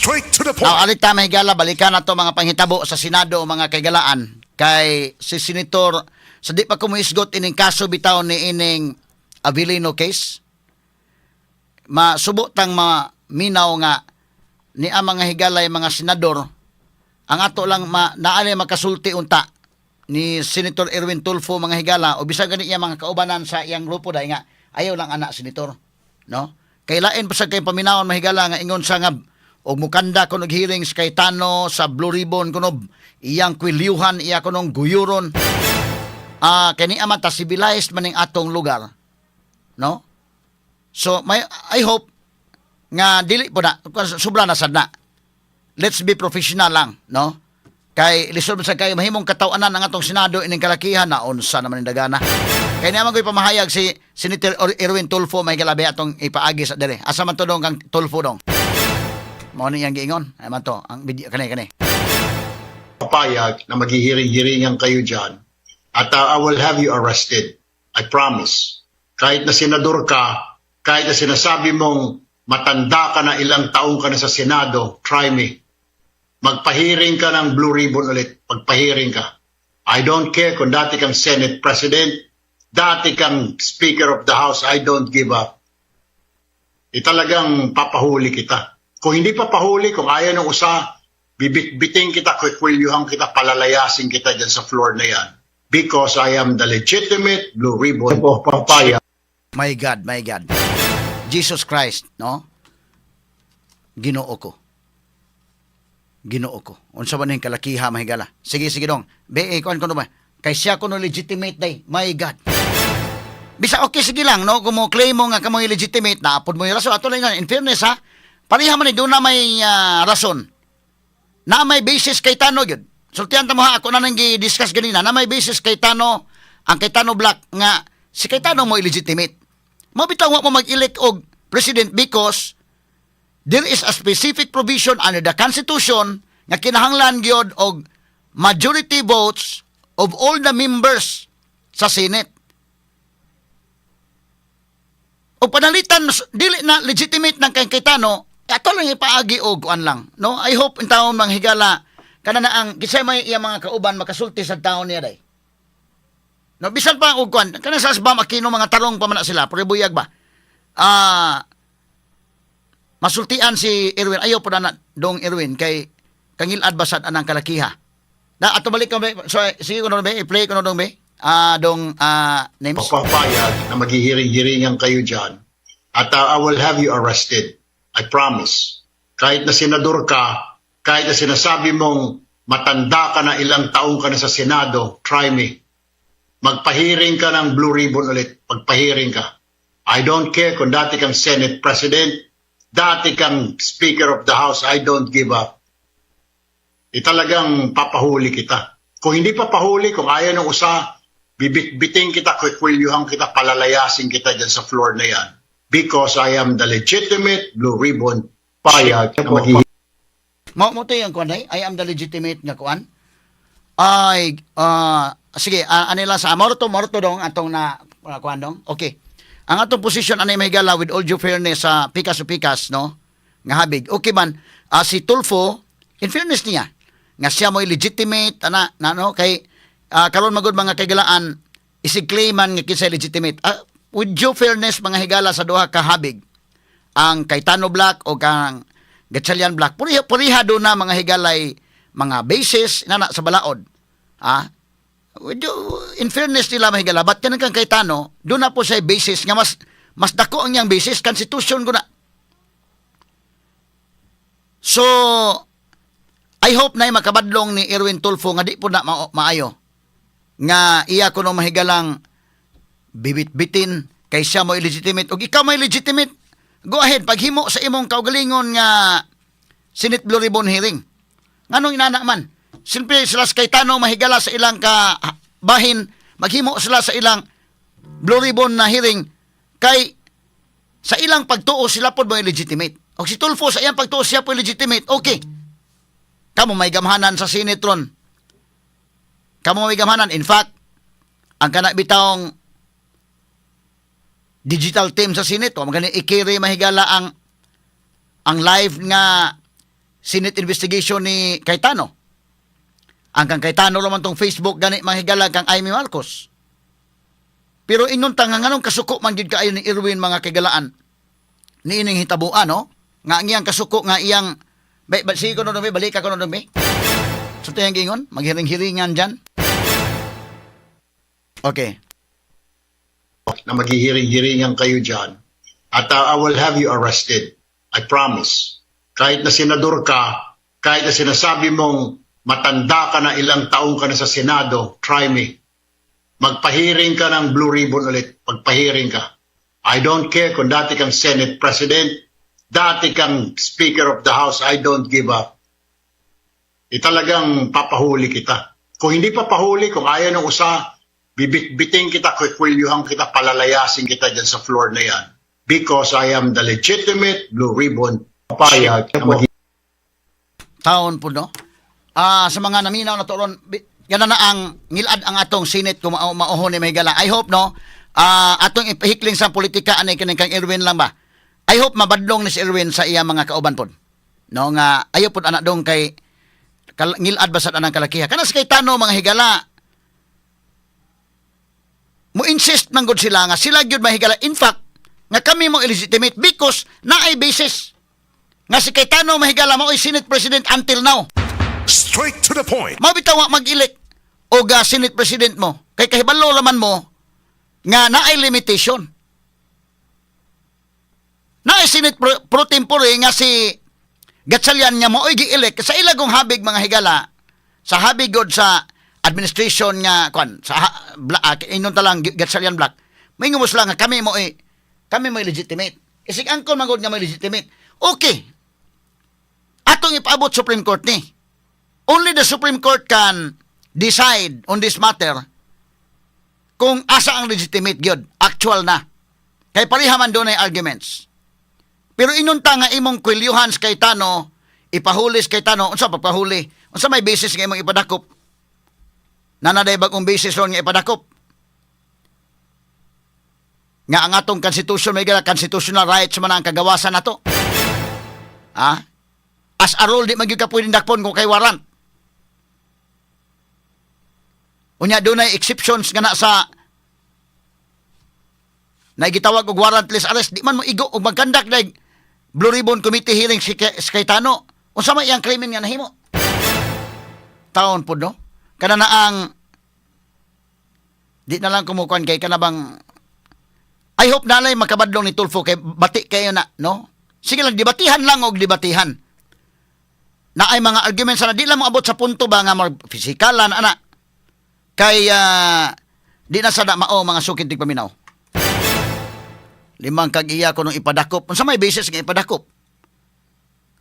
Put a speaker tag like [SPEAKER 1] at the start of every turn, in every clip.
[SPEAKER 1] Straight to the point.
[SPEAKER 2] Now, alita mahigala, balikan na to mga panghitabo sa Senado, mga kaigalaan. Kay si Senator, sa di pa kumuisgot ining kaso bitaw ni ining Avelino case, masubo tang minaw nga ni ang mga higalay mga senador, ang ato lang naali makasulti unta ni Senator Erwin Tulfo mga higala o bisag gani iya mga kaubanan sa iyang grupo dahil nga ayaw lang anak senator, no? Kay lain pa sa kay paminawon mahigala nga ingon sa ngab og mukanda kunog hearings kay Tano sa Blue Ribbon kunog iyang kwilyuhan iya kunong guyuron. Kani aman ta civilized maning atong lugar, no? So I hope nga dili po na sobra na sad na. Let's be professional lang, no? Kay lisod sa kayo mahimong katawanan ang atong Senado ining kalakihan na unsa naman dagana. Kay naman ko'y pamahayag si Senator Erwin Tulfo may galabi atong ipaagi sa dire. Asa man to dong kang Tulfo dong? Mao ni yang giingon. Ay man to ang video kani.
[SPEAKER 3] Papayag na maghihiring-hiringan kayo dyan at I will have you arrested. I promise. Kahit na senador ka, kahit na sinasabi mong matanda ka na ilang taong ka na sa Senado, try me. Magpahiring ka ng Blue Ribbon ulit. Magpahiring ka. I don't care kung dati kang Senate President, dati kang Speaker of the House, I don't give up. Talagang papahuli kita. Kung hindi papahuli, kung ayaw ng usa, bibit-biting kita, kwikwilyohan kita, palalayasin kita dyan sa floor na yan. Because I am the legitimate Blue Ribbon of Papaya.
[SPEAKER 2] My God, my God. Jesus Christ, no? Ginoo ko. Unsa man ning kalakiha mahigala. Sige dong. Be kuan ko ba? Kay siya kuno legitimate day. My God. Bisa okay sige lang no kung mo claim mo nga kamo legitimate na apod mo yung rason ato lang in fairness ha. Pareha man do na may rason. Na may basis kay Tano gyud. Sultihan ta mo ha ako na nang gi-discuss ganina na may basis kay Tano ang kay Tano Black nga si kay Tano mo illegitimate. Mo bitaw wa mo mag-elect og president because there is a specific provision under the Constitution nga kinahanglan gyud og majority votes of all the members sa Senate. O panalitan dili na legitimate ng kay Tano, ato lang ipaagi og kuan lang, no? I hope in taon mang higala kana na ang kisay may iya mga kauban makasulti sa taon niya day. No, bisan pa og kuan, kana sa asbam akino mga tarong pa man na sila, prebuyag ba? Masultian si Erwin, ayaw po na dong Erwin, kay kangil adbasad anang kalakiha. Na, ato balik ko, so, sige ko na ba, i-play ko na dong ba? Names?
[SPEAKER 3] Papayag na maghihiring-hiringan kayo dyan at I will have you arrested. I promise. Kahit na senador ka, kahit na sinasabi mong matanda ka na ilang taong ka na sa Senado, try me. Magpahiring ka ng Blue Ribbon ulit. Magpahiring ka. I don't care kung dati kang Senate President, dati kang Speaker of the House, I don't give up. Talagang papahuli kita. Kung hindi papahuli, kung ayaw ng usa, bibit-biting kita, kwikwilyohan kita, palalayasin kita dyan sa floor na yan. Because I am the legitimate Blue Ribbon payag na
[SPEAKER 2] Mo to yung kuan I am the legitimate nga kuan. Sige, anila sa morto dong atong na kuan dong. Okay. Ang atong posisyon anay mahigala with all due fairness sa pikas no nga habig. Okay man si Tulfo in fairness niya nga siya mo legitimate no kay karon magud mga kagalaan isigclaiman nga kinsa legitimate. With due fairness mga higala sa duha ka habig ang Cayetano Black o kang Gatchalian Black puriha do na mga higalay mga basis na sa balaod. In fairness nila mahigala, ba't kanang kang Cayetano, doon na po siya basis nga mas dako ang niyang basis, constitution ko na. So, I hope na makabadlong ni Erwin Tulfo nga di po na maayo. Nga iya ko no mahigalang bibit-bitin kay siya mo illegitimate. O ikaw mo illegitimate, go ahead, paghimo sa imong kaugalingon nga Senate Blue Ribbon hearing. Nganong inana man? Siyempre sila sa Cayetano mahigala sa ilang bahin, maghimo sila sa ilang Blue Ribbon na hearing kay sa ilang pagtuo sila po mo illegitimate. O si Tulfo sa iyang pagtuo siya po illegitimate, okay. Kamo may gamhanan sa Senatron. Kamo may gamhanan. In fact, ang kana bitawng digital team sa Senate, o magani ikiri mahigala ang live nga Senate investigation ni Cayetano. Ang kang Cayetano naman tong Facebook gani mahigala kang Amy Marcos. Pero inon tanga nganong kasuko man gid kaayo ni Irwin mga kagalaan. Ni ining hitabuan no? Nga iyang kasuko nga iyang sige ko no dumi balik ako no dumi. So tayong gingon maghiring-hiringan diyan. Okay.
[SPEAKER 3] Na maghihiring-hiringan kayo dyan. At I will have you arrested. I promise. Kahit na senador ka, kahit na sinasabi mong matanda ka na, ilang taong ka na sa Senado, try me. Magpahiring ka ng blue ribbon ulit. Magpahiring ka. I don't care kung dati kang Senate President, dati kang Speaker of the House, I don't give up. Talagang papahuli kita. Kung hindi papahuli, kung ayaw ng usa, bibit-biting kita, kwikwilyohan kita, palalayasin kita dyan sa floor na yan. Because I am the legitimate blue ribbon papayag na
[SPEAKER 2] Taon po no. Sa mga naminaw na turon, yan na ang ngilad ang atong Senate kung mauhon ni Mahigala. I hope no, atong ipahikling sa politika anay kaning kang Irwin lang ba. I hope mabadlong ni si Irwin sa iya mga kauban pod. No nga ayo pod anak dong kay ngilad basat anang kalakiha. Kana sa Cayetano mga higala. Mo insist man gud sila nga sila gyud mahigala. In fact, nga kami mo illegitimate because naay basis. Nga si Cayetano mahigala mo Senate President until now.
[SPEAKER 1] Straight to the point.
[SPEAKER 2] Mabitaw mag-elect o Senate President mo. Kay kahibalo laman mo nga naay limitation. Naay Senate pro tempore nga si Gatchalian nga mo gi-elect sa ilagong habig mga higala sa habig god sa administration nga kwan sa inon talang Gatchalian Black. May ngumos lang nga kami mo legitimate. Isig angkon magod nga may legitimate. Okay. Atong ipaabot Supreme Court ni. Only the Supreme Court can decide on this matter kung asa ang legitimate gyud, actual na. Kay pareha man doon ay arguments. Pero inunta nga imong kwilyuhan sa Cayetano, ipahulis Cayetano, unsa pagpahuli? Unsa may basis nga imong ipadakop? Nanaday bagong basis ron nga ipadakop? Nga ang atong constitution may constitutional rights man ang kagawasan nato. As a rule di magyud ka pwedeng dakpon kung kay warrant. Unya doon ay exceptions nga na sa gitawag og warrantless arrest, di man mo igo og magkandak na Blue Ribbon Committee hearing si Cayetano. Unsa may iyang krimen nga nahimo? Taon po no? Kana na ang di na lang kumukuan kay kanabang I hope nalay makabadlong ni Tulfo kay bati kayo na, no? Sige lang, debatihan lang og debatihan. Na ay mga arguments na di lang mo abot sa punto ba nga mag-fisikalan, ana. Kay di na sada mao mga sukid tig paminaw. Limang kag-iya ko nung ipadakop. Unsa may basis nga ipadakop?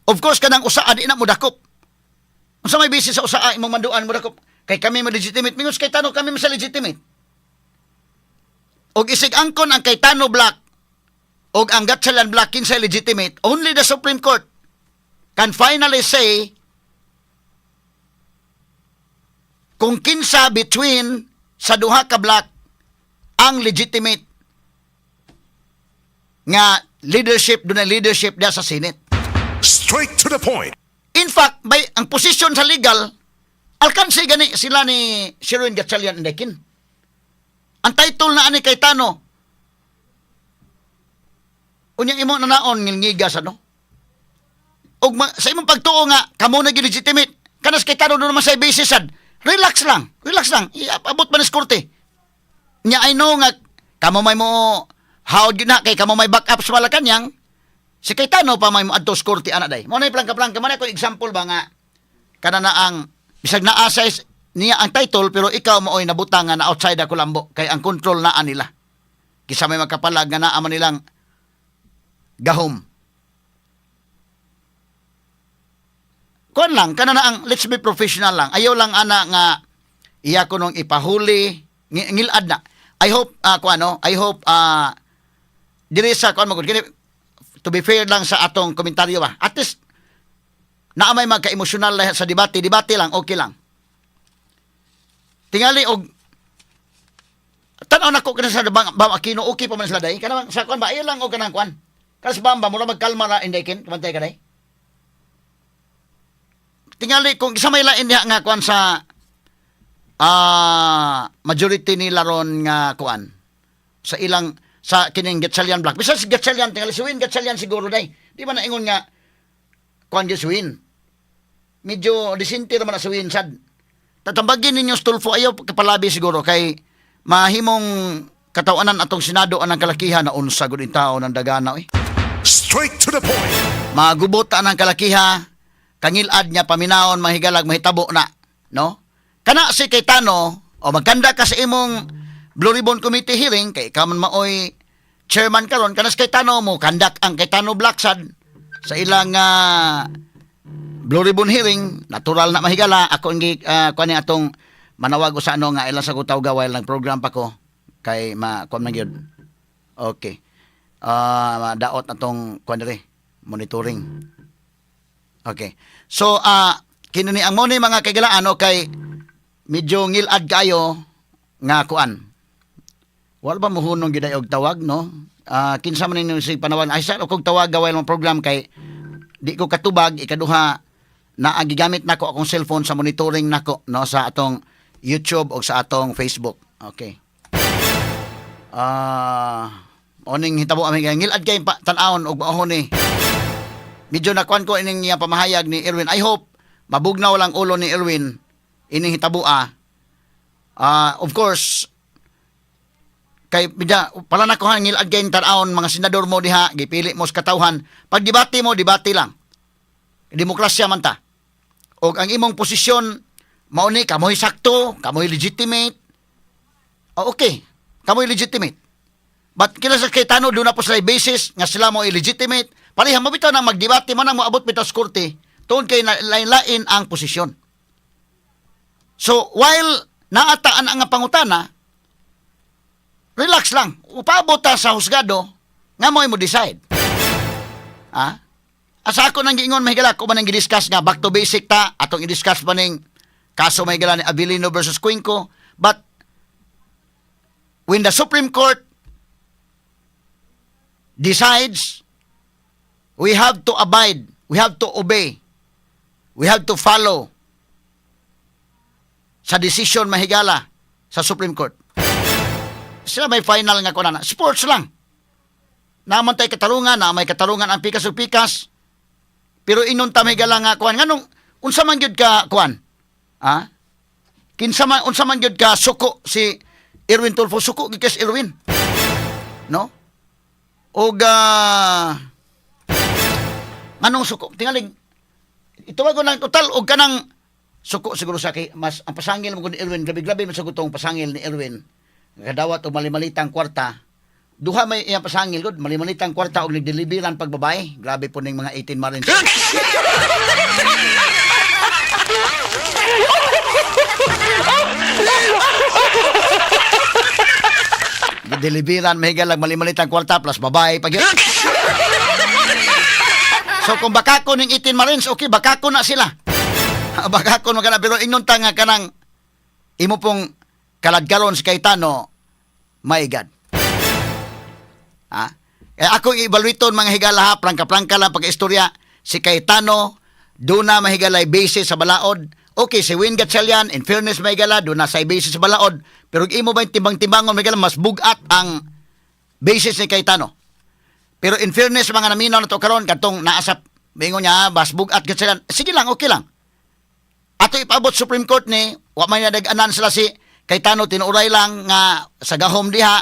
[SPEAKER 2] Of course kanang usaa di na mo dakop. Unsa may basis sa usaa imong manduan mo dakop? Kay kami mo legitimate. Mingus Cayetano kami mo sa legitimate. Og isig angkon ang Cayetano Black og ang Gatchalian Black kinsa legitimate, only the Supreme Court can finally say kung kinsa between sa duha ka black ang legitimate nga leadership doon leadership dia sa Senate.
[SPEAKER 1] Straight to the point.
[SPEAKER 2] In fact, ang posisyon sa legal alkansi gani sila ni Sherwin Gatchalian Indekin. Ang title na ani Cayetano unyang imo nanaon ngilngigas ano? Og sa imong pagtuo nga kamo na legitimate kanas Cayetano do naman sa basis sad. Relax lang. Iabot man sa korte. Nya I know nga kamo may mo hawd gyud na kay kamo may backup sa Malacañang. Si Cayetano pa may mo adto sa korte ana day. Mo na plangka-plangka man ko example ba nga kana na ang bisag naa sa niya ang title pero ikaw mooy nabutang nga na outside ako lambo kay ang control naa nila. Kisa may magkapalag nga naa man nilang gahom. Kon lang kana na ang let's be professional lang. Ayaw lang ana nga iya ko nung ipahuli ngilad na. I hope I hope diri sa kuan magud kini to be fair lang sa atong komentaryo ba. At least naa may magka-emosyonal sa debate lang okay lang. Tingali og tanaw nako kana sa Bam Aquino okay pa man sila day. Kana sa kuan ba ayo lang og kanang kuan. Kas Bamba mura magkalma na indekin kamantay ka day. tingali kung isa may lain diha nga kuan sa majority nila ron nga kuan sa ilang sa kining Gatchalian Black. Bisa si Gatchalian tingali si Win Gatchalian siguro day. Di ba naingon nga kuan gyud si Win. Medyo disente naman na si Win sad. Tatambagin ninyo Stulfo ayaw kapalabi siguro kay mahimong katawanan atong Senado anang kalakihan na unsa gud in tao ng dagana eh.
[SPEAKER 1] Straight to the point.
[SPEAKER 2] Magubot ang kalakiha, kangilad niya paminaon mahigalag mahitabo na, no? Kana si Cayetano o magkanda ka sa imong Blue Ribbon Committee hearing kay ikaw man maoy chairman karon kana si Cayetano mo kandak ang Cayetano Blacksad sa ilang Blue Ribbon hearing, natural na mahigala ako ang kuan atong manawag sa ano nga ilang sa kutaw gaway lang program pa ko kay kuan man gyud. Okay. Daot atong kuan diri monitoring. Okay. So kinuni ang mo ni mga kagalaan o kay medyo ngilad kayo nga kuan. Wala ba mohunong gid og tawag no? Kinsa man ninyo si panawan ay sa kog tawag gaway lang program kay di ko katubag ikaduha na gigamit nako akong cellphone sa monitoring nako no sa atong YouTube o sa atong Facebook. Okay. Oning hitabo ami ngilad kay tan-awon og maahon ni. Medyo nakuan ko ining pamahayag ni Erwin. I hope mabugnaw lang ulo ni Erwin ining hitabo of course kay bida pala na ko ngilad kay tan-awon mga senador mo diha gipili mo sa katawhan. Pag debate mo debate lang. Demokrasya man ta. Og ang imong posisyon mao ni kamoy sakto, kamoy legitimate. Okay, kamoy legitimate. But kila sa Cayetano doon na po sila basis nga sila mo illegitimate. Parihang mabitaw na magdebate man ang moabot bitaw sa korte. Tuon kay lain-lain ang posisyon. So while naataan ang pangutana, relax lang. Upabot ta sa husgado nga mo decide. Asa ako nang giingon mahigala ko man nang gidiscuss nga back to basic ta atong i-discuss pa ning kaso mahigala ni Abilino versus Cuenco. But when the Supreme Court decides, we have to abide, we have to obey, we have to follow sa decision mahigala sa Supreme Court. Sila may final nga kunana. Sports lang. Naman tayo katarungan, na may katarungan ang pikas o pikas. Pero inunta mahigala nga kuan. Nganong, unsa man gyud ka kuan? Unsa man gyud ka suko si Erwin Tulfo, suko gikas Erwin. No? Og anong suko tingaling ito wag ko lang total og kanang suko siguro sa kay mas ang pasangil mo ni Erwin grabe man sa gutong pasangil ni Erwin kadawat og malimalitang kwarta duha may iyang pasangil gud malimalitang kwarta og nagdeliveran pagbabae grabe po ning mga 18 Marines. Deliveran mahigala malimalitang kwarta plus babae pag so kung bakako ning 18 Marines okay bakako na sila bakako magana pero ingon ta nga kanang imo pong kaladkaron si Cayetano my God ako i-evaluaton mga higala ha prangka lang pag-istorya si Cayetano do na mahigalay basis sa balaod. Okay, si Win Gatchalian, in fairness may gala, doon nasa basis sa balaod. Pero imo ba yung timbang-timbangon may gala, mas bugat ang basis ni Cayetano. Pero in fairness, mga naminaw na to karon katong naasap, bingo niya, mas bugat Gatchalian. Sige lang, okay lang. Ato ipabot Supreme Court ni, wa may nadag-anan sila si Cayetano, tinuray lang nga sa gahom diha.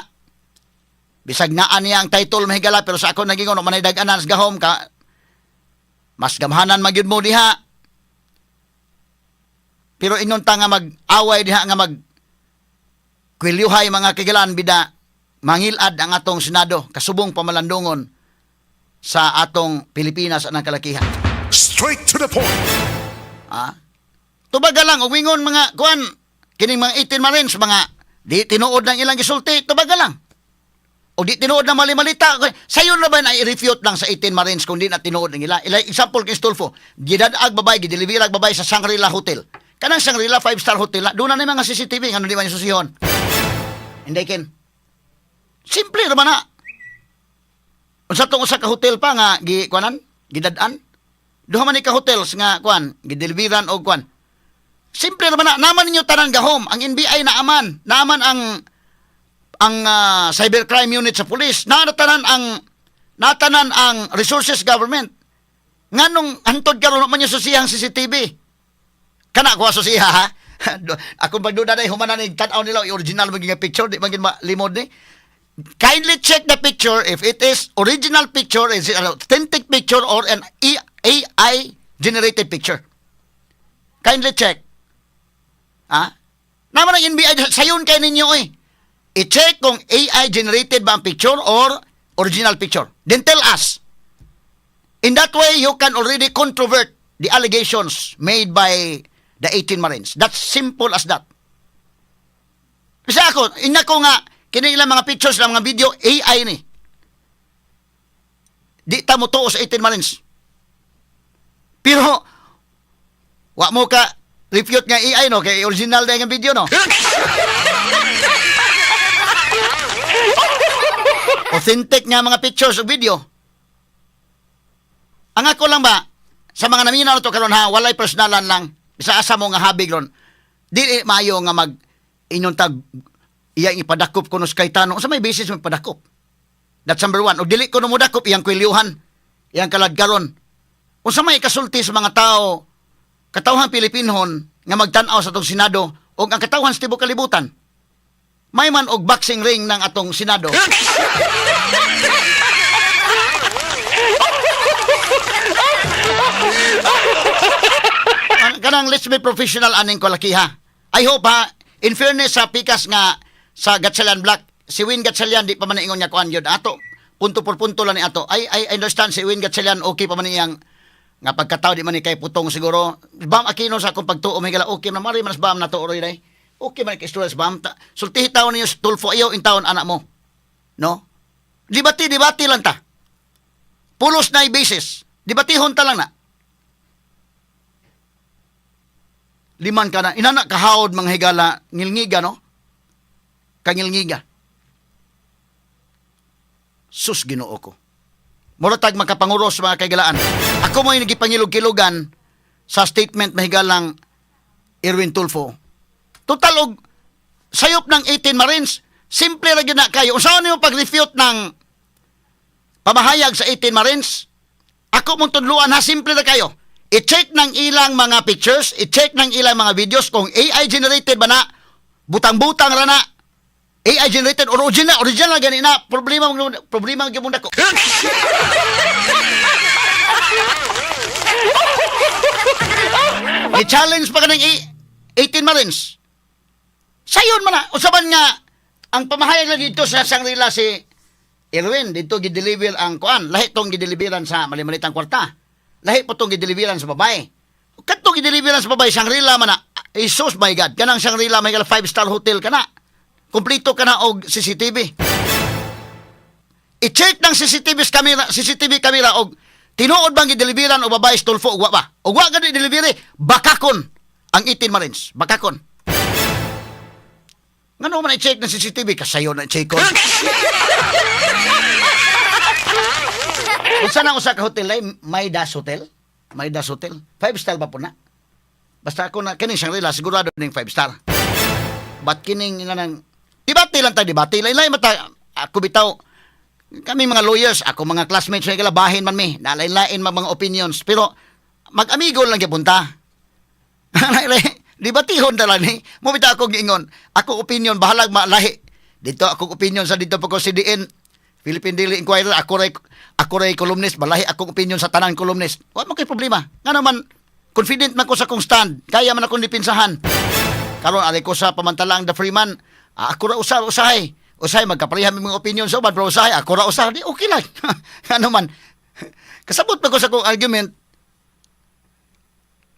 [SPEAKER 2] Bisag naan niya ang title mahigala, pero sa ako naging ano, manaydag-anan sa gahom ka, mas gamhanan magyud mo diha. Pero inunta nga mag-away diha nga kwilyuhay mga kigalan bida mangilad ang atong Senado kasubong pamalandungon sa atong Pilipinas anang kalakihan.
[SPEAKER 1] Straight to the point.
[SPEAKER 2] Tubaga lang og wingon mga kuan kining mga 18 Marines mga di tinuod ng ilang gisulti tubaga lang. O di tinuod na mali-malita. Sayon na ba na i-refute lang sa 18 Marines kung di na tinuod ng ila? Example kay Stulfo, gidadag babay, gideliverag babay sa Shangri-La Hotel. Kanang Shangri-La 5-star hotel, doon na mga CCTV, ano di ba yung susihon? Hindi, Ken. Simple naman na. Unsa tong usa ka hotel pa nga, gidadaan? Duha man ni ka hotels nga kuan, gideliveran og kuan. Simple naman na, naman ninyo tanan gahom. Ang NBI naaman ang cybercrime unit sa pulis, natanan ang resources government. Nganong hantod karon man yung susihang CCTV. Kana ko susiha ha. Ako magduda na humanan ni tan-aw nila original maging picture, di maging limod ni. Kindly check the picture if it is original picture, is it an authentic picture or an AI generated picture. Kindly check. Naman ang NBI, sayon kayo ninyo eh. I-check kung AI generated ba ang picture or original picture. Then tell us. In that way, you can already controvert the allegations made by the 18 Marines. That's simple as that. Kasi ako, ina ko nga, kinilang mga pictures ng mga video, AI ni. Di ta mo tuo sa 18 Marines. Pero, wa mo ka refute nga AI, no? Kaya original na yung video, no? Authentic nga mga pictures o video. Ang ako lang ba, sa mga naminaw na to karon ha, walay personalan lang, isa asa mo nga habig ron, di maayo nga mag inyong tag iyang ipadakop kuno sa Cayetano, sa may basis mo ipadakop. That's number one. O dili ko mo dakop, iyang kwilyuhan, iyang kaladkaron. O sa may kasulti sa mga tao, katawhan Pilipinhon, nga magtanaw sa atong Senado, o ang katawhan sa tibok kalibutan, may man og boxing ring ng atong Senado. Kanang let's be professional aning kalakiha. I hope ha, in fairness sa pikas nga sa Gatchalian Black, si Win Gatchalian di pa man ingon niya kuan gyud ato. Punto por punto lang ni ato. I understand si Win Gatchalian okay pa man iyang nga pagkatao di man ni kay putong siguro. Bam Aquino sa akong pagtuo may gala okay na mari mas bam na to oroy day. Okay man kay istorya sa bam. Sultihi taon niyo Tulfo ayaw in taon anak mo. No? Debate lang ta. Pulos na basis. Debatihon ta lang na. Liman ka na. Inana kahawd mga higala ngilngiga, no? Kangilngiga. Sus Ginoo ko. Muratag makapanguros mga kaigalaan. Ako mo yung nagipangilog-kilogan sa statement mahigalang Erwin Tulfo. Total og sayop ng 18 Marines. Simple ra gyud na kayo. Unsaon niyo pag-refute ng pamahayag sa 18 Marines? Ako mong tudluan ha, simple na kayo. I-check ng ilang mga pictures, i-check ng ilang mga videos kung AI generated ba na, butang-butang ra na, AI generated, original gani na, problema gyud ko. I-challenge pa ka ng 18 Marines. Sayon man na, usaban nga, ang pamahayag lang dito sa Shangri-La si Erwin, dito gideliver ang kuan, lahi tong gideliveran sa mali-malitang kwarta. Lahi po itong gideliveran sa babae. Katong gideliveran sa babae, Shangri-La man na, Jesus my God, kanang Shangri-La, may 5-star hotel ka na. Kumplito ka na og CCTV. I-check ng CCTV camera og tinuod bang gideliveran o babae Tulfo og wa ba? Og wa gani delivery, bakakon ang 18 Marines, bakakon. Ngano man i-check ng CCTV kasayo na i-check ko. Unsa nang usa ka hotel ay Maidas Hotel? Maidas Hotel. 5-star ba po na? Basta ako na kining Shangri-La sigurado ning 5-star. Bat kining nga nang debate lang ta debate. Lain mata ako bitaw kami mga lawyers, ako mga classmates ay galabahin man mi. Nalain-lain mga opinions pero mag-amigo lang gipunta. Debatihon ta lang ni. Mo bitaw ako giingon. Ako opinion bahalag malahi. Dito ako opinion sa dito pa ko CDN Philippine Daily Inquirer, ako ray columnist, balahi akong opinion sa tanan columnist. Wa mo kay problema. Nga naman, confident man ko sa kong stand. Kaya man akong dipinsahan. Karon ari ko sa pamantalang the Freeman, ako ra usahay. Usahay magkapareha mi mga opinion sa uban, pero usahay ako ra usahay. Di okay lang. Nga naman, kasabot pa ko sa kong argument.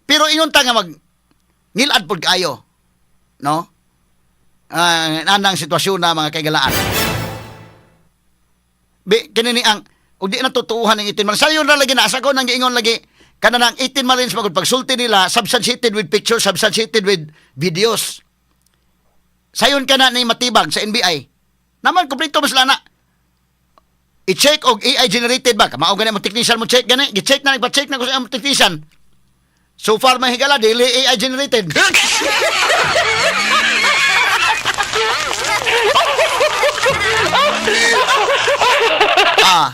[SPEAKER 2] Pero ingon ta nga ngilad pod kaayo. No? Anang sitwasyon na mga kaigalaan. Kinini ang ug di na tutuuhan ng 18 Marines. Sayon ra lagi na asa ko nang giingon lagi kanang 18 Marines magud pagsulti nila substantiated with pictures, substantiated with videos. Sayon kana ni matibag sa NBI. Naman kompleto mas lana. i-check og AI generated ba? Kamao gani mo technician mo check gani. Gi-check na nagpa-check na ko sa among technician. So far may higala dili AI generated.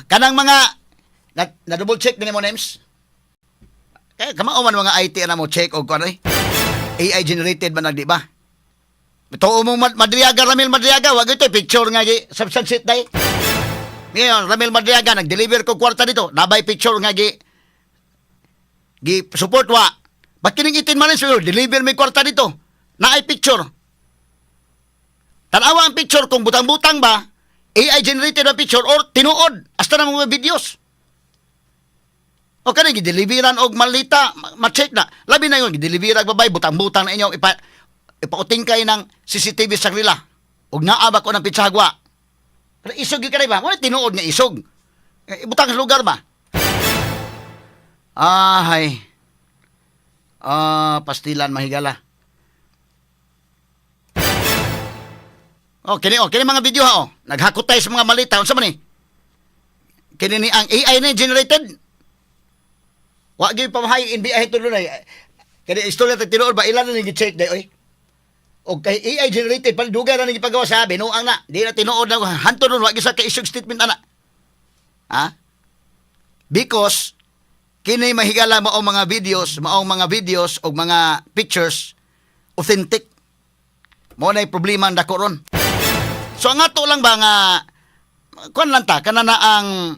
[SPEAKER 2] Kanang mga na double check din mo names. Kaya kamao man mga IT na mo check og kuno AI generated man di ba? Ito mo Madriaga, Ramil Madriaga, wag ito picture nga gi substansit day. Ngayon, Ramil Madriaga nag-deliver ko kwarta dito. Nabay picture nga gi support wa. Ba't kining itin man siguro deliver may kwarta dito. Naay picture. Tanawa ang picture kung butang-butang ba, AI generated ang picture or tinuod hasta na mga videos. O kanang gideliveran og malita, ma-check na. Labi na yun, gideliveran babay, butang-butang na inyo, ipauting kayo ng CCTV sa grila. Og naabak ko ng pitsagwa. Pero isog yung kanay ba? Wala tinuod nga isog. Ibutang sa lugar ba? Hay. Pastilan mahigala. Kini mga video ha, naghakot tayo sa mga malita. Unsa man ni? Kini ni ang AI na generated. Wa gyud pamahay NBI tulo na. Kani istorya ta tinuod ba ilan na gi-check day oy. Og kay AI generated pal dugay na gipagawa sa binuang na. Di na tinuod na hanto ron wa gyud sa kay issued statement ana. Because kini mahigala mao mga videos og mga pictures authentic. Mo na problema ang dako ron. So ang ato lang ba nga kuan lang ta kana na ang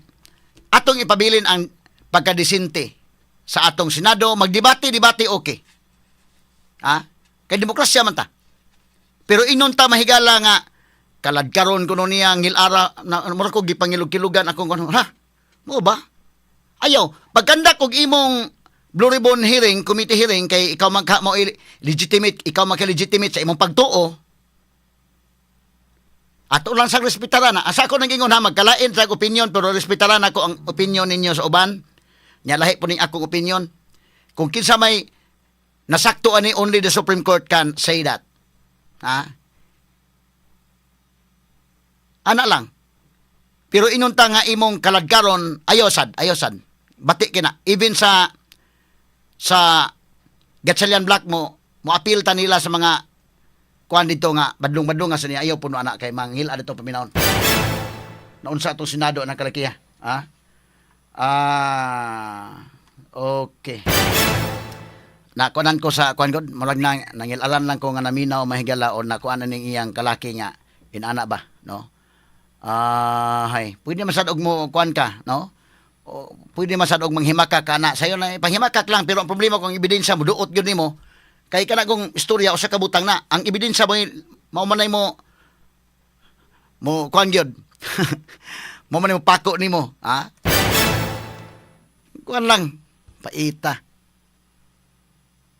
[SPEAKER 2] atong ipabilin ang pagkadisente sa atong Senado, magdebate okay. Kay demokrasya man ta. Pero inon ta mahigala nga kaladkaron kuno niya ngilara na mura ko gipangilog-kilugan akong kuno. Mo ba? Ayaw, pagkandak og imong Blue Ribbon hearing, committee hearing kay ikaw mo legitimate, ikaw legitimate sa imong pagtuo. Ato lang sa respetaran na. Asa ko nagingon ha, magkalain sa opinion pero respetaran ako ang opinion ninyo sa uban. Nya lahi po ning akong opinion. Kung kinsa may nasakto ani only the Supreme Court can say that. Ana lang. Pero inunta nga imong kaladkaron ayosad. Bati kina even sa Gatchalian Black mo appeal ta nila sa mga kuan dito nga badlong-badlong nga sa niya ayaw puno anak kay manghil adto paminawon. Naunsa atong Senado ang kalakiya. Okay. Nakuanan ko sa kuan god murag nangilalan lang ko nga naminaw mahigala o nakuan ning iyang kalaki nga inana ba, no? Hay, pwede masad og mo kuan ka, no? O pwede masad og manghimakak ka na. Sayo na panghimakak lang pero ang problema kung ebidensya mo duot gyud nimo. Kay kana kung istorya usa ka butang na. Ang ebidensya mo manay mo kuan gyud. Mo manay mo pako nimo, kuan lang paita.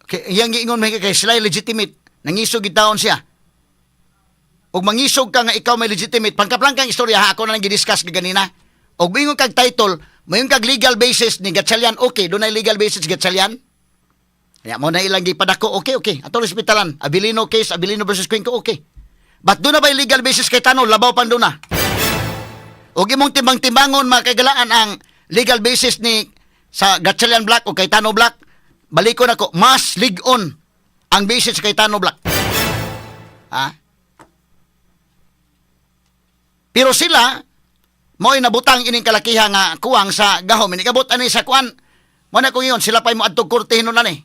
[SPEAKER 2] Okay, iyang giingon may kay sila legitimate. Nangisog gid-taon siya. Og mangisog ka nga ikaw may legitimate, pangkaplangkang istorya ha, ako na lang gidiscuss ganina. Og bingon kag title, mayon kag legal basis ni Gatchalian, okay, dunay legal basis Gatchalian. Kaya mo na ilang gipadako, okay. Ato respetaran, Abilino case, Abilino versus Cuenco, okay. But doon na ba legal basis kay Tano, labaw pa doon na. Og imong timbang-timbangon makagalaan ang legal basis ni sa Gatchalian Black o kay Tano Black, balikon ako, mas ligon ang basis kay Tano Black. Pero sila mo'y nabutang ining kalakiha nga kuwang sa gahom. Inigabot ani sa kuan. Mo na ko yun, sila pa'y mo adtog korte hinon na ni.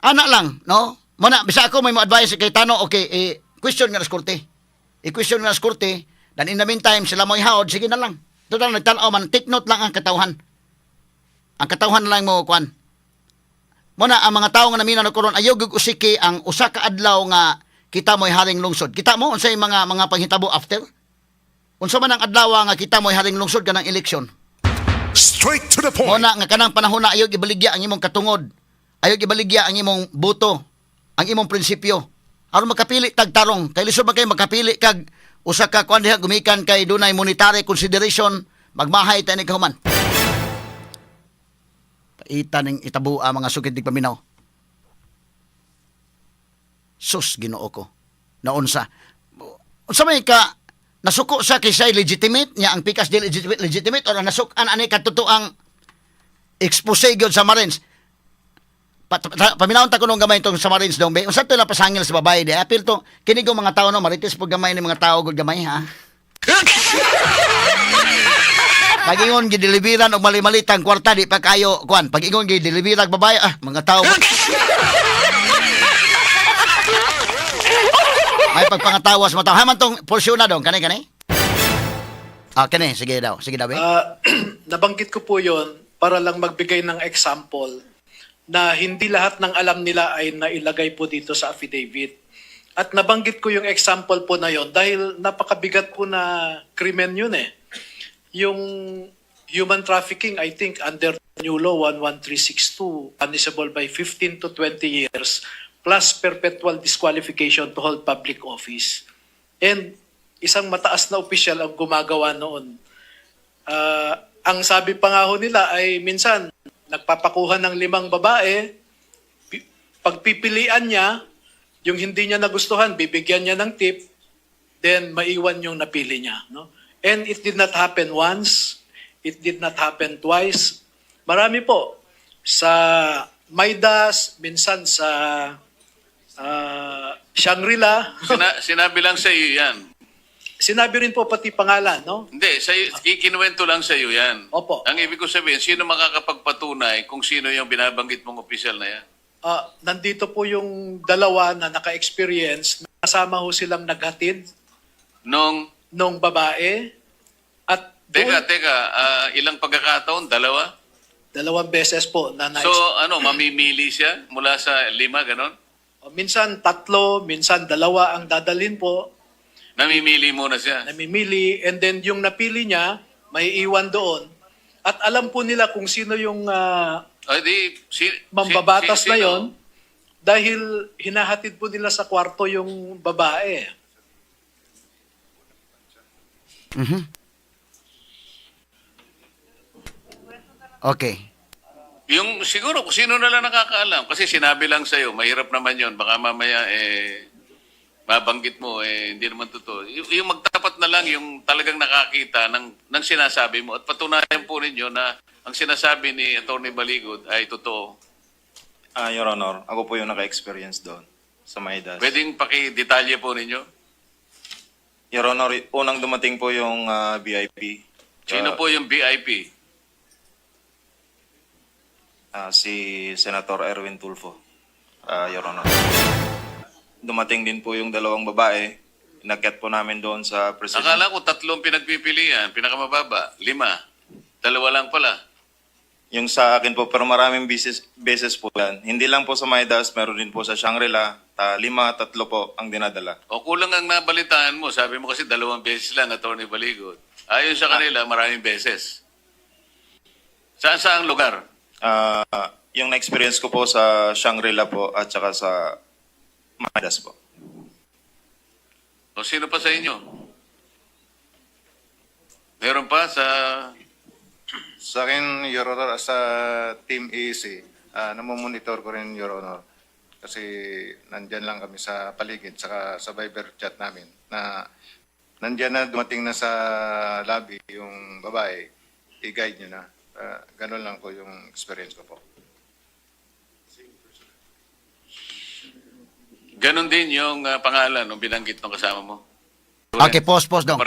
[SPEAKER 2] Ana lang, no? Mo na, bisa ako may mo advice kay Tano, okay, question nga nas korte. I-question nga nas korte, then in the meantime, sila mo'y haod, sige na lang. Total, nagtanaw man, take note lang ang katawhan. Ang katawhan lang mo, kuan. Mo na, ang mga tao nga namin na karon ayaw usiki ang usa ka adlaw nga kita mo'y haring lungsod. Kita mo unsay mga panghitabo after? Unsa man ang adlaw nga kita mo'y haring lungsod kanang eleksyon.
[SPEAKER 1] Straight to the
[SPEAKER 2] Mo
[SPEAKER 1] point.
[SPEAKER 2] na nga kanang panahon na ayaw ibaligya ang imong katungod. Ayaw ibaligya ang imong boto, ang imong prinsipyo. Aron makapili tag tarong, kay lisod man kay makapili kag usa ka kuan diha gumikan kay dunay monetary consideration, magmahay ta ni kahuman. Paita ning itabo ang mga sukid dig paminaw. Sus, Ginoo ko. Naunsa. unsa may ka nasuko sa kisay legitimate niya ang pikas di legitimate or nasukan ani katutuang expose gyud sa Marines. Paminawon ta kuno gamay tong sa Marines dong be. Unsa to lang pasangil sa babae di apil to kini mga tao no marites pag gamay ni mga tao gud gamay ha. Pag-ingon gideliveran og mali-malitang kwarta di pa kayo kuan. Pag-ingon gideliveran babae mga tao. Ay pagpangatawas mo tao. Haman tong porsyon na dong kani. Kani sige daw be.
[SPEAKER 4] Nabanggit ko po yon para lang magbigay ng example na hindi lahat ng alam nila ay nailagay po dito sa affidavit. At nabanggit ko yung example po na yon dahil napakabigat po na krimen yun eh. Yung human trafficking, I think under new law 11362, punishable by 15 to 20 years plus perpetual disqualification to hold public office. And isang mataas na opisyal ang gumagawa noon. Ang sabi pa nga ho nila ay minsan nagpapakuha ng 5 babae, pagpipilian niya, yung hindi niya nagustuhan, bibigyan niya ng tip, then maiwan yung napili niya. No? And it did not happen once, it did not happen twice. Marami po. Sa Maidas, minsan sa Shangri-La.
[SPEAKER 5] Sinabi lang sa iyo yan.
[SPEAKER 4] Sinabi rin po pati pangalan, no?
[SPEAKER 5] Hindi, kikinuwento lang sa iyo yan.
[SPEAKER 4] Opo.
[SPEAKER 5] Ang ibig ko sabihin, sino makakapagpatunay kung sino yung binabanggit mong opisyal na yan?
[SPEAKER 4] Nandito po yung dalawa na naka-experience. Kasama ho silang naghatid nung babae. At
[SPEAKER 5] Teka, ilang pagkakataon? 2?
[SPEAKER 4] 2 beses po na
[SPEAKER 5] So, mamimili siya mula sa 5, ganon?
[SPEAKER 4] minsan 3, minsan 2 ang dadalhin po.
[SPEAKER 5] Namimili muna siya.
[SPEAKER 4] Namimili, and then yung napili niya, may iwan doon. At alam po nila kung sino yung mambabatas na yon dahil hinahatid po nila sa kwarto yung babae.
[SPEAKER 2] Okay.
[SPEAKER 5] Yung siguro kung sino na lang nakakaalam kasi sinabi lang sa iyo, mahirap naman 'yon. Baka mamaya mabanggit mo hindi naman totoo. Yung magtapat na lang yung talagang nakakita ng sinasabi mo at patunayan po ninyo na ang sinasabi ni Attorney Baligod ay totoo.
[SPEAKER 6] Your Honor, ako po yung naka-experience doon sa Maidas.
[SPEAKER 5] Pwedeng paki-detalye po ninyo.
[SPEAKER 6] Your Honor, unang dumating po yung VIP.
[SPEAKER 5] Sino po yung VIP?
[SPEAKER 6] Si Senator Erwin Tulfo, Your Honor. Dumating din po yung 2 babae. Inakyat po namin doon sa president.
[SPEAKER 5] Akala ko 3 pinagpipilian, pinakamababa, 5. 2 lang pala.
[SPEAKER 6] Yung sa akin po, pero maraming beses po yan. Hindi lang po sa Maidas, meron din po sa Shangri-La. 5, 3 po ang dinadala.
[SPEAKER 5] O kulang ang nabalitaan mo. Sabi mo kasi 2 beses lang, Attorney Baligod. Ayon sa kanila, maraming beses. Saan lugar?
[SPEAKER 6] Yung na-experience ko po sa Shangri-La po at saka sa Maidas po.
[SPEAKER 5] O sino pa sa inyo? Meron pa sa...
[SPEAKER 7] Sa akin, Your Honor, sa Team EC, namomonitor ko rin, Your Honor. Kasi nandyan lang kami sa paligid, saka sa Viber chat namin, na nandyan na, dumating na sa lobby yung babae, i-guide nyo na. Ganun lang po yung experience ko po.
[SPEAKER 5] Ganon din yung pangalan ng binanggit ng kasama mo.
[SPEAKER 2] Okay, pause dong.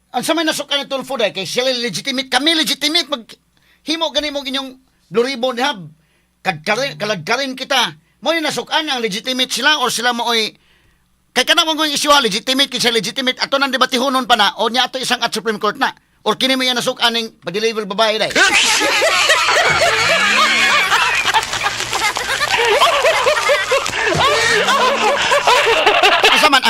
[SPEAKER 2] Ang sa may nasukan ni Tulfo dahil kay sila legitimate, kami legitimate, maghimo gani mo inyong Blue Ribbon Hub. Kalagkarin kita. Mo yung nasukan ang legitimate sila o sila mo oy kay kana mo yung isyu legitimate kisa legitimate ato nang debatehonon pa na o niya ato isang at Supreme Court na or kini mo yung nasukan ning pa-deliver babae dahil. Asa man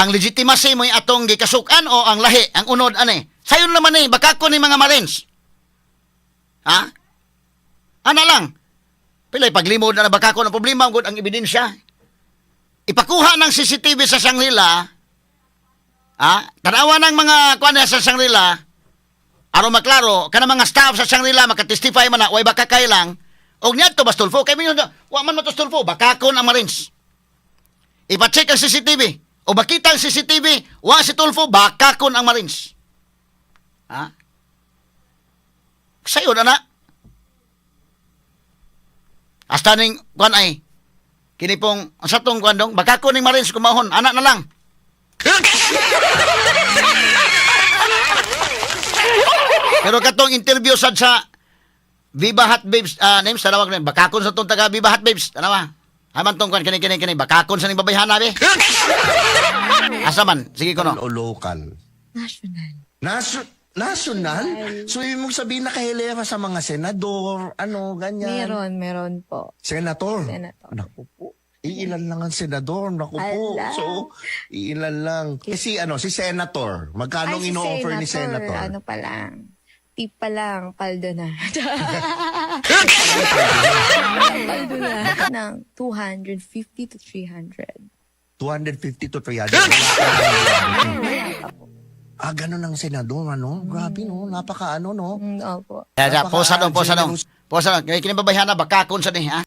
[SPEAKER 2] ang legitimacy mo atong gikasukan o ang lahi, ang unod ani. Sayon naman baka ko ni mga Marines. Ha? Ana lang. Pilay paglimod na baka ko ng problema gud ang ebidensya. Ipakuha ng CCTV sa Shangri-La. Ha? Tanawa ng mga kuan sa Shangri-La. Aron maklaro kana mga staff sa Shangri-La makatestify man na way baka kay lang. Og niya to Bastulfo kay mingon wa man mo to Bastulfo baka ko ang Marines. Ipa-check ang CCTV. O bakita ang CCTV, wa si Tulfo, bakakon ang Marines. Ha? Sayo na na. Hasta ning kuan ay kini pong sa tong kuan dong bakakon ning Marines kumahon, anak na lang. Pero katong interview sad sa Viva Hot Babes, names tawag na bakakon sa tong taga Viva Hot Babes, tanawa. Haman tong kuan kini bakakon sa ning babayhan na be. Asa man? Sige ko no.
[SPEAKER 1] O local?
[SPEAKER 8] National.
[SPEAKER 1] National? So, yung mong sabihin nakahilera sa mga senador, ano, ganyan.
[SPEAKER 8] Meron po.
[SPEAKER 1] Senator?
[SPEAKER 8] Senator.
[SPEAKER 1] Naku po. Iilan lang ang senador, naku po.
[SPEAKER 8] Ala.
[SPEAKER 1] So, iilan lang. Si Senator, magkano
[SPEAKER 8] Ay, si
[SPEAKER 1] in-offer ni Senator?
[SPEAKER 8] Ano pa lang. Tip pa lang, paldo na. Paldo na. Ng 250 to 300.
[SPEAKER 1] 250 to 300.
[SPEAKER 8] Wala pa po.
[SPEAKER 1] Ganun ang senador, ano? Grabe, no? Napaka, ano, no?
[SPEAKER 8] Opo.
[SPEAKER 2] Posa dong. Posa dong. Kini babayhan na bakakon sa ni, ha?